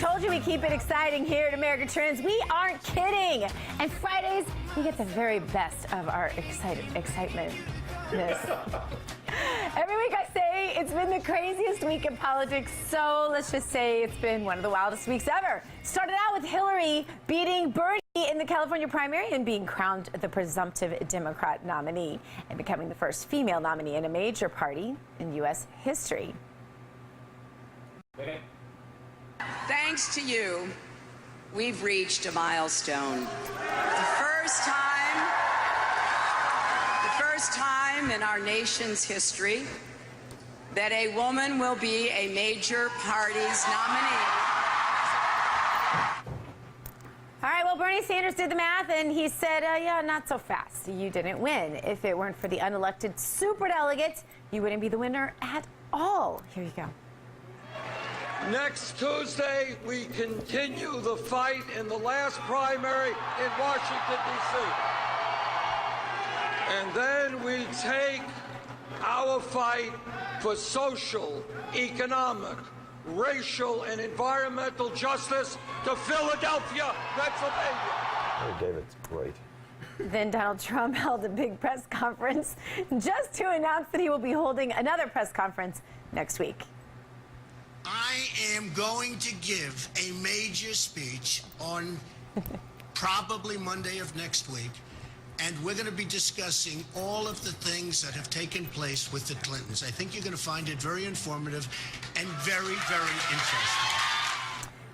told you we keep it exciting here at America Trends. We aren't kidding. And Fridays, we get the very best of our excitement. Every week I say it's been the craziest week in politics, so let's just say it's been one of the wildest weeks ever. Started out with Hillary beating Bernie in the California primary and being crowned the presumptive Democrat nominee and becoming the first female nominee in a major party in U.S. history. Thanks to you, we've reached a milestone. The first time in our nation's history that a woman will be a major party's nominee. All right, well, Bernie Sanders did the math, and he said, yeah, not so fast. You didn't win. If it weren't for the unelected superdelegates, you wouldn't be the winner at all. Here you go. Next Tuesday, we continue the fight in the last primary in Washington, D.C. And then we take our fight for social, economic, racial, and environmental justice to Philadelphia, Pennsylvania. Oh, David's great. Then Donald Trump held a big press conference just to announce that he will be holding another press conference next week. I am going to give a major speech on probably Monday of next week, and we're going to be discussing all of the things that have taken place with the Clintons. I think you're going to find it very informative and very, very interesting.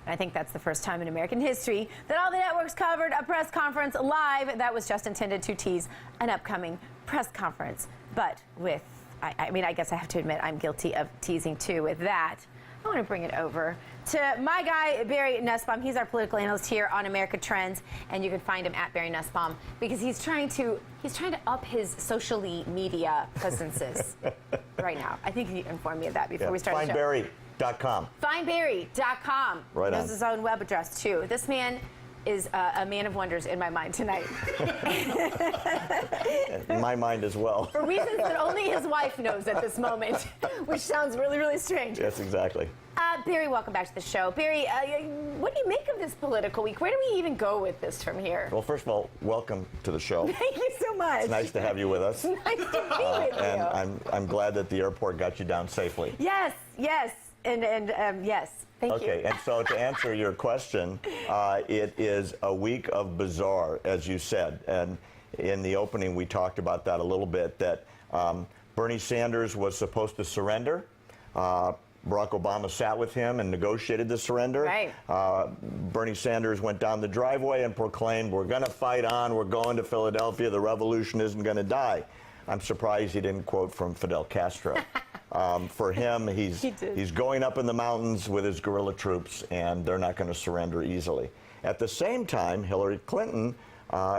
I think that's the first time in American history that all the networks covered a press conference live that was just intended to tease an upcoming press conference. But with, I mean, I guess I have to admit I'm guilty of teasing too with that. I want to bring it over to my guy, Barry Nussbaum. He's our political analyst here on America Trends, and you can find him at Barry Nussbaum because he's trying to up his social media presences right now. I think you informed me of that before we started the show. Findbarry.com. Findbarry.com. Right on. He knows his own web address, too. This man is a man of wonders in my mind tonight. In my mind as well. For reasons that only his wife knows at this moment, which sounds really, really strange. Yes, exactly. Barry, welcome back to the show. Barry, what do you make of this political week? Where do we even go with this from here? Well, first of all, welcome to the show. Thank you so much. It's nice to have you with us. Nice to be with you. And I'm glad that the airport got you down safely. Yes, yes, and yes. Thank you. Okay, and so to answer your question, it is a week of bizarre, as you said. And in the opening, we talked about that a little bit, that Bernie Sanders was supposed to surrender. Barack Obama sat with him and negotiated the surrender. Right. Bernie Sanders went down the driveway and proclaimed, we're going to fight on, we're going to Philadelphia, the revolution isn't going to die. I'm surprised he didn't quote from Fidel Castro. For him, he's going up in the mountains with his guerrilla troops, and they're not going to surrender easily. At the same time, Hillary Clinton,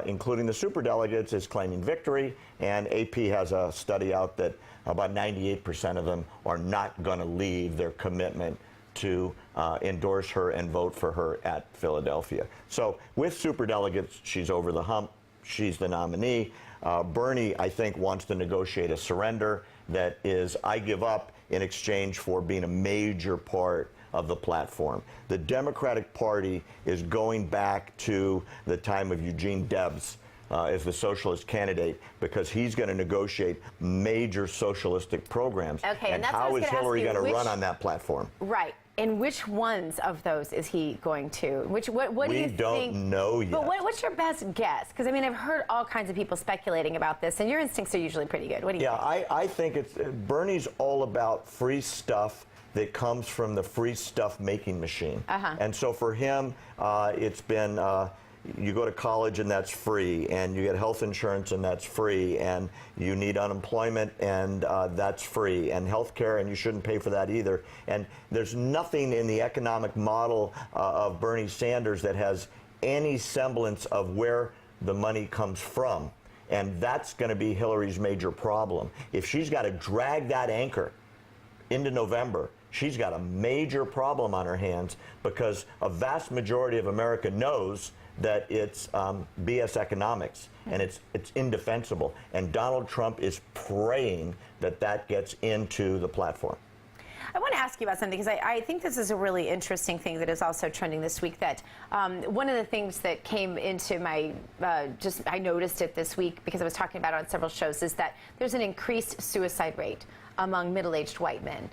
including the superdelegates, is claiming victory, and AP has a study out that about 98% of them are not going to leave their commitment to endorse her and vote for her at Philadelphia. So with superdelegates, she's over the hump. She's the nominee. Bernie, I think, wants to negotiate a surrender that is, I give up in exchange for being a major part of the platform. The Democratic Party is going back to the time of Eugene Debs as the socialist candidate, because he's going to negotiate major socialistic programs. Okay, and how is Hillary going to run on that platform? Right. And which ones of those is he going to? What do you think? We don't know yet. But what's your best guess? Because, I mean, I've heard all kinds of people speculating about this, and your instincts are usually pretty good. What do you think? I think Bernie's all about free stuff that comes from the free stuff making machine. And so for him, it's been you go to college and that's free, and you get health insurance and that's free, and you need unemployment and that's free, and health care, and you shouldn't pay for that either. And there's nothing in the economic model of Bernie Sanders that has any semblance of where the money comes from. And that's going to be Hillary's major problem. If she's got to drag that anchor into November, she's got a major problem on her hands, because a vast majority of America knows that it's BS economics, and it's indefensible. And Donald Trump is praying that that gets into the platform. I want to ask you about something, because I think this is a really interesting thing that is also trending this week. That one of the things that came into my, I noticed it this week because I was talking about it on several shows, is that there's an increased suicide rate among middle-aged white men.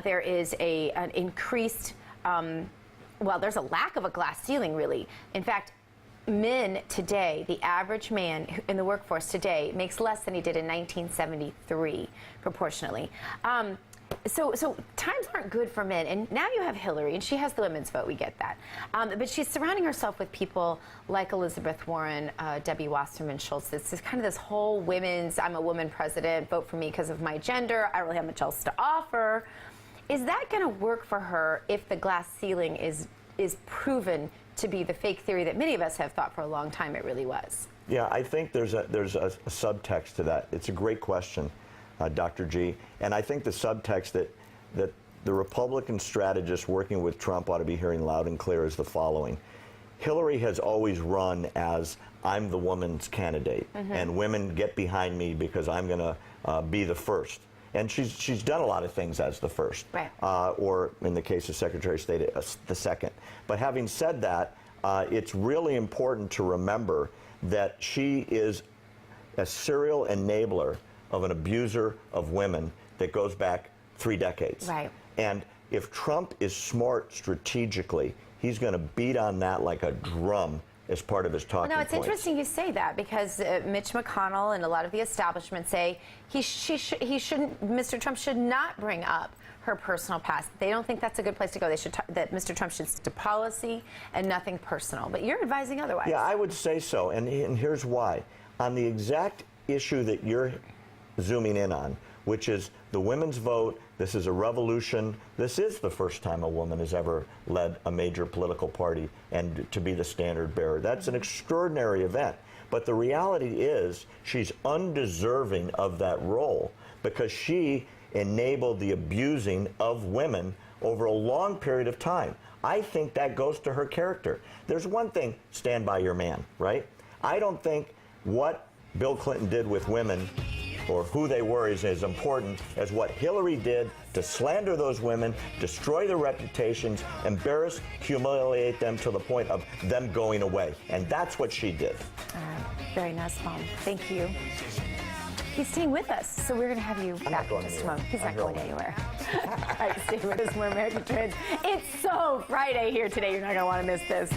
There is an increased, well, there's a lack of a glass ceiling, really. In fact, men today, the average man in the workforce today makes less than he did in 1973, proportionally. So times aren't good for men, and now you have Hillary, and she has the women's vote, we get that. But she's surrounding herself with people like Elizabeth Warren, Debbie Wasserman Schultz. It's kind of this whole women's, I'm a woman president, vote for me because of my gender, I don't really have much else to offer. Is that going to work for her if the glass ceiling is proven to be the fake theory that many of us have thought for a long time it really was? Yeah, I think there's a subtext to that. It's a great question, Dr. G. And I think the subtext that the Republican strategists working with Trump ought to be hearing loud and clear is the following. Hillary has always run as, I'm the woman's candidate, and women get behind me because I'm going to be the first. And she's done a lot of things as the first, right. Or in the case of Secretary of State, the second. But having said that, it's really important to remember that she is a serial enabler of an abuser of women that goes back 3 decades. Right. And if Trump is smart strategically, he's going to beat on that like a drum as part of his talking Well, no, it's points. interesting you say that, because Mitch McConnell and a lot of the establishment say Mr. Trump should not bring up her personal past. They don't think that's a good place to go. They should that Mr. Trump should stick to policy and nothing personal. But you're advising otherwise. Yeah, I would say so, and here's why. On the exact issue that you're zooming in on, which is the women's vote, this is a revolution. This is the first time a woman has ever led a major political party and to be the standard bearer. That's an extraordinary event. But the reality is she's undeserving of that role because she enabled the abusing of women over a long period of time. I think that goes to her character. There's one thing, stand by your man, right? I don't think what Bill Clinton did with women or who they were is as important as what Hillary did to slander those women, destroy their reputations, embarrass, humiliate them to the point of them going away. And that's what she did. All right. Very nice, Mom. Thank you. He's staying with us, so we're going to have you back in just a moment. He's not going anywhere. All right, stay with us. More American Trends. It's so Friday here today. You're not going to want to miss this.